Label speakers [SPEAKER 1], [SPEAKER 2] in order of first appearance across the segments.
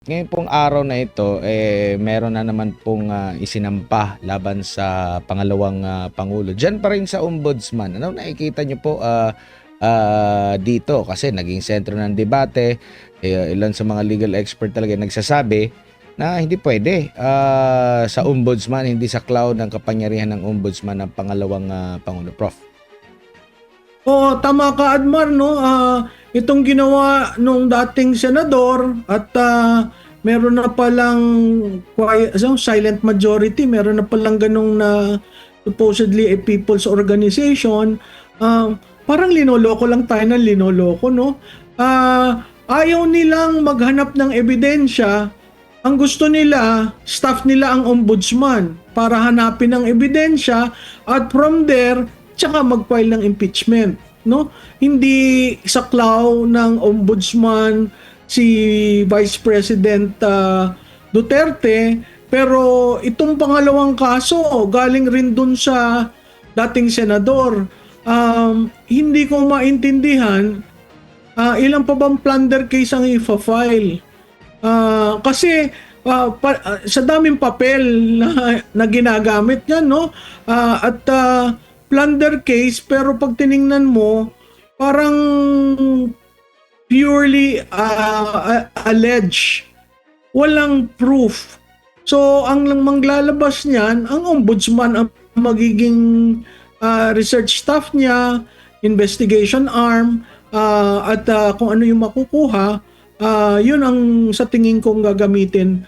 [SPEAKER 1] Ngayon pong araw na ito, meron na naman pong isinampa laban sa pangalawang Pangulo. Diyan pa rin sa Ombudsman. Ano nakikita niyo po dito? Kasi naging sentro ng debate. Ilan sa mga legal expert talaga nagsasabi na hindi pwede sa Ombudsman, hindi sa cloud ng kapangyarihan ng Ombudsman ng pangalawang Pangulo. Prof.
[SPEAKER 2] Oo, tama ka, Admar, no? Itong ginawa nung dating senador at meron na palang silent majority, meron na palang ganong na supposedly a people's organization. Parang linoloko lang tayo ng linoloko, no? Ayaw nilang maghanap ng ebidensya. Ang gusto nila, staff nila ang ombudsman para hanapin ang ebidensya at from there, tsaka mag-file ng impeachment, no? Hindi saklaw ng ombudsman si Vice President Duterte, pero itong pangalawang kaso galing rin dun sa dating senador. Hindi ko maintindihan ilan pa bang plunder case ang ifa-file. Kasi sa daming papel na ginagamit niyan, no? At plunder case, pero pag tiningnan mo, parang purely alleged. Walang proof. So, ang maglalabas niyan, ang ombudsman ang magiging research staff niya, investigation arm, at kung ano yung makukuha, yun ang sa tingin kong gagamitin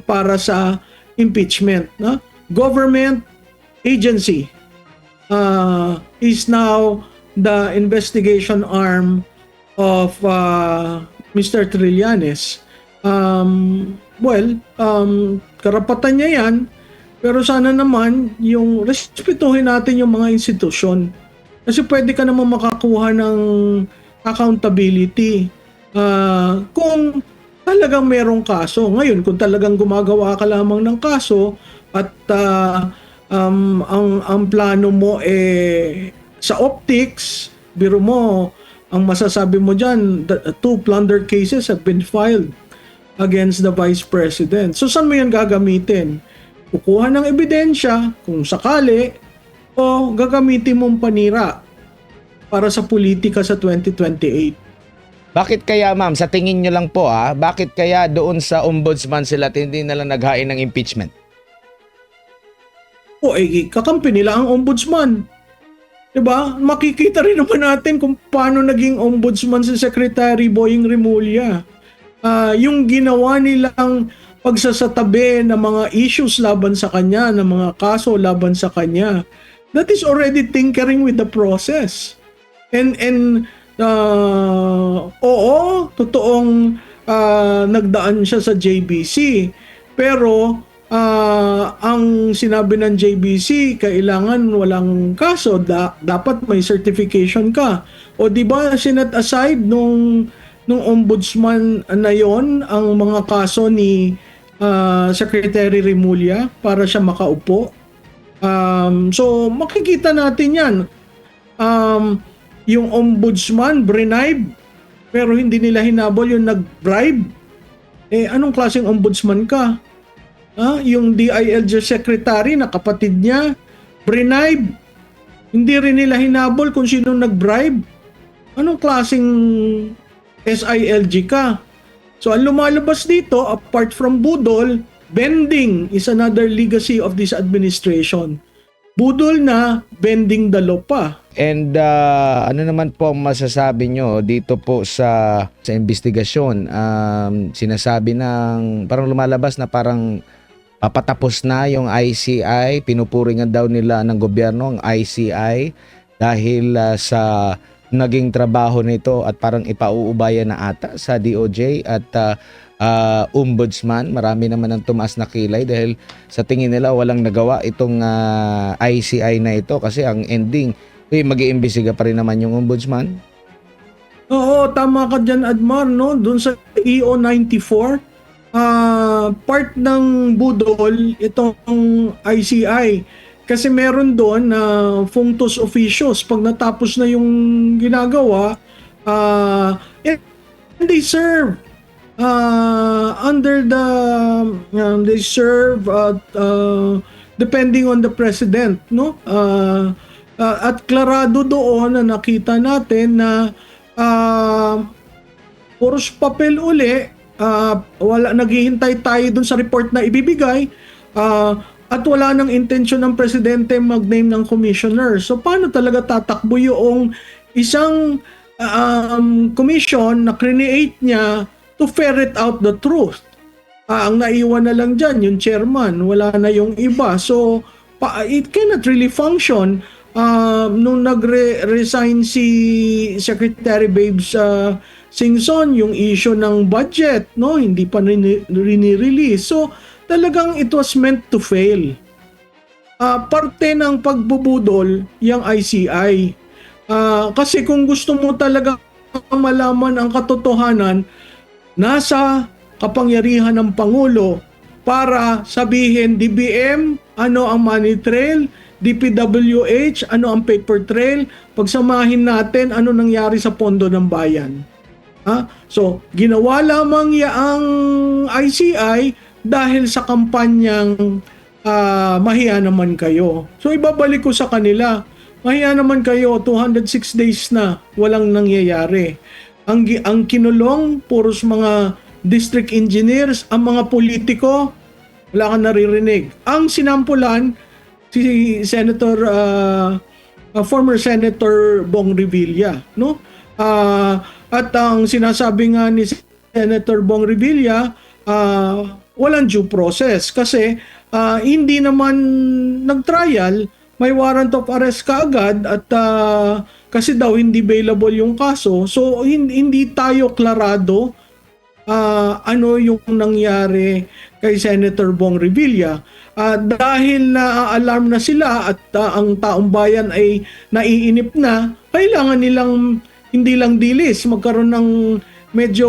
[SPEAKER 2] para sa impeachment. No? Government agency is now the investigation arm of Mr. Trillanes. Karapatan niya yan, pero sana naman yung respetuhin natin yung mga institusyon. Kasi pwede ka naman makakuha ng accountability kung talagang merong kaso. Ngayon, kung talagang gumagawa ka lamang ng kaso at ang plano mo sa optics, biro mo, ang masasabi mo dyan, two plunder cases have been filed against the Vice President. So, saan mo yan gagamitin? Kukuha ng ebidensya, kung sakali, o gagamitin mong panira para sa politika sa 2028.
[SPEAKER 1] Bakit kaya, ma'am, sa tingin nyo lang po, bakit kaya doon sa ombudsman sila hindi na lang naghain ng impeachment?
[SPEAKER 2] Kakampi nila ang ombudsman. Diba? Makikita rin naman natin kung paano naging ombudsman si Secretary Boying Remulla. Yung ginawa nilang pagsasatabi ng mga issues laban sa kanya, ng mga kaso laban sa kanya, that is already tinkering with the process. And oo, totoong nagdaan siya sa JBC. Pero ang sinabi ng JBC, kailangan walang kaso, dapat may certification ka. O di ba sinet aside nung ombudsman na yon ang mga kaso ni Secretary Remulla para siya makaupo. So makikita natin yan. Yung ombudsman bribe, pero hindi nila hinabol yung nag-bribe. Anong klaseng ombudsman ka? Yung DILG secretary na kapatid niya, bribe. Hindi rin nila hinabol kung sino nag-bribe. Anong klaseng SILG ka? So ang lumalabas dito, apart from budol, bending is another legacy of this administration. Budol na, bending the law pa.
[SPEAKER 1] And ano naman po ang masasabi nyo dito po sa investigasyon? Sinasabi ng, parang lumalabas na parang papatapos na yung ICI, pinupuringan daw nila ng gobyerno ang ICI dahil sa naging trabaho nito at parang ipauubaya na ata sa DOJ at ombudsman. Marami naman ang tumaas na kilay dahil sa tingin nila walang nagawa itong ICI na ito kasi ang ending, mag-iimbestiga pa rin naman yung ombudsman.
[SPEAKER 2] Oo, tama ka dyan, Admar, no? Doon sa EO 94, part ng budol itong ICI kasi meron doon na functus officios pag natapos na yung ginagawa and they serve under they serve depending on the president, no? At klarado doon na nakita natin na puros papel uli, wala, naghihintay tayo dun sa report na ibibigay, at wala nang intensyon ng presidente mag-name ng commissioner. So paano talaga tatakbo yung isang commission na create niya to ferret out the truth? Ang naiwan na lang dyan yung chairman, wala na yung iba. So it cannot really function. Nung nagre-resign si Secretary Babes Singson, yung issue ng budget, no, hindi pa rini-release. So talagang it was meant to fail. Parte ng pagbubudol yung ICI. Kasi kung gusto mo talaga malaman ang katotohanan, nasa kapangyarihan ng Pangulo para sabihin, DBM, ano ang money trail, DPWH, ano ang paper trail, pagsamahin natin ano nangyari sa pondo ng bayan. So, ginawa lamang yaang ICI dahil sa kampanyang mahiya naman kayo. So, ibabalik ko sa kanila, mahiya naman kayo, 206 days na walang nangyayari. Ang kinulong, puros mga district engineers, ang mga politiko, wala kang naririnig. Ang sinampulan, si Senator, former Senator Bong Revilla, no? At ang sinasabi nga ni Senator Bong Revilla, walang due process kasi hindi naman nag-trial, may warrant of arrest kaagad at kasi daw hindi bailable yung kaso. So hindi tayo klarado ano yung nangyari kay Senator Bong Revilla. Dahil na-alarm na sila at ang taong bayan ay naiinip na, kailangan nilang hindi lang dilis, magkaroon ng medyo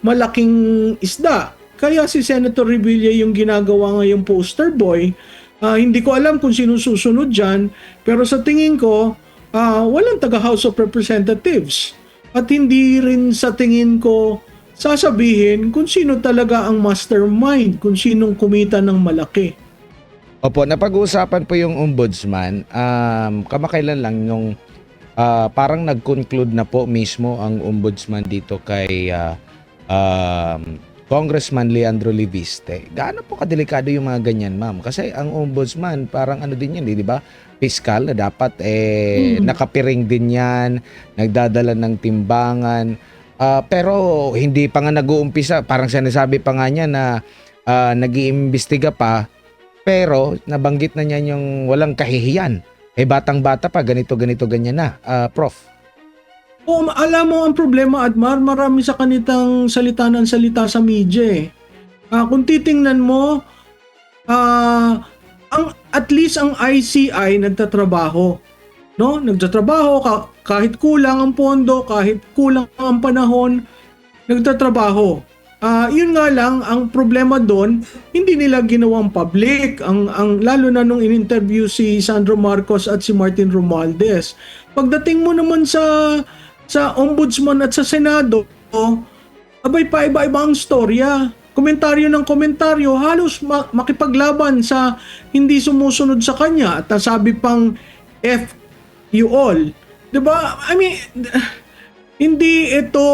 [SPEAKER 2] malaking isda. Kaya si Senator Revilla yung ginagawa ngayong poster boy. Hindi ko alam kung sino susunod dyan, pero sa tingin ko, walang taga House of Representatives. At hindi rin sa tingin ko sasabihin kung sino talaga ang mastermind, kung sinong kumita ng malaki.
[SPEAKER 1] Opo, napag-uusapan po yung ombudsman. Kamakailan lang nung parang nag-conclude na po mismo ang ombudsman dito kay Congressman Leandro Leviste. Gaano po kadelikado yung mga ganyan, ma'am? Kasi ang ombudsman, parang ano din yan, di ba? Fiscal na dapat nakapiring din yan, nagdadala ng timbangan. Pero hindi pa nga nag-uumpisa. Parang sinasabi pa nga niya na nag-iimbestiga pa. Pero nabanggit na niya yung walang kahihiyan. Batang-bata pa, ganito, ganyan na. Prof.
[SPEAKER 2] Alam mo ang problema, Admar, marami sa kanitang salita ng salita sa media. Kung titingnan mo, at least ang ICI nagtatrabaho. No? Nagtatrabaho kahit kulang ang pondo, kahit kulang ang panahon, nagtatrabaho. Yun nga lang, ang problema doon, hindi nila ginawang public. Lalo na nung in-interview si Sandro Marcos at si Martin Romualdez. Pagdating mo naman sa Ombudsman at sa Senado, abay pa iba-iba ang storya. Komentaryo ng komentaryo, halos makipaglaban sa hindi sumusunod sa kanya. At sabi pang F you all. Diba? I mean, hindi ito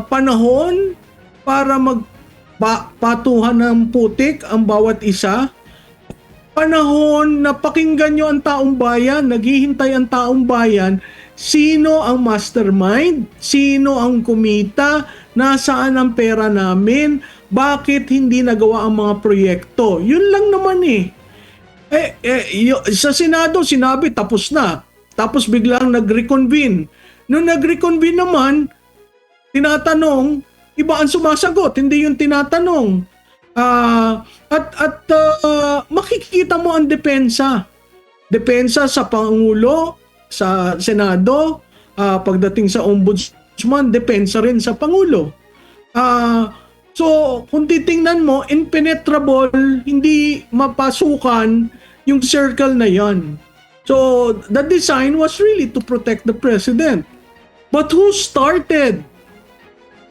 [SPEAKER 2] panahon para magpatuhan ng putik ang bawat isa. Panahon na pakinggan nyo ang taong bayan, naghihintay ang taong bayan, sino ang mastermind, sino ang kumita, nasaan ang pera namin, bakit hindi nagawa ang mga proyekto. Yun lang naman sa Senado sinabi tapos na. Tapos biglang nag-reconvene. Nung nag-reconvene naman, tinatanong, iba ang sumasagot, hindi yung tinatanong. Makikita mo ang depensa. Depensa sa Pangulo, sa Senado, pagdating sa Ombudsman, depensa rin sa Pangulo. So, kung titingnan mo, impenetrable, hindi mapasukan yung circle na yan. So, the design was really to protect the president. But who started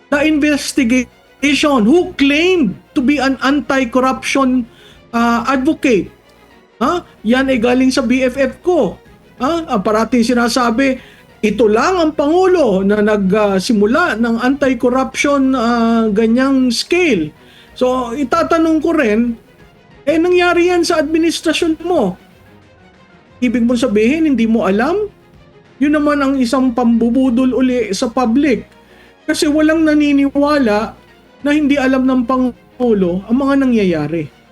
[SPEAKER 2] the investigation, who claimed to be an anti-corruption advocate. Yan ay galing sa BFF ko. Parating sinasabi, ito lang ang Pangulo na nagsimula ng anti-corruption ganyang scale. So, itatanong ko rin, nangyari yan sa administrasyon mo. Ibig mo sabihin, hindi mo alam? Yun naman ang isang pambubudol uli sa public. Kasi walang naniniwala na hindi alam ng Pangulo ang mga nangyayari.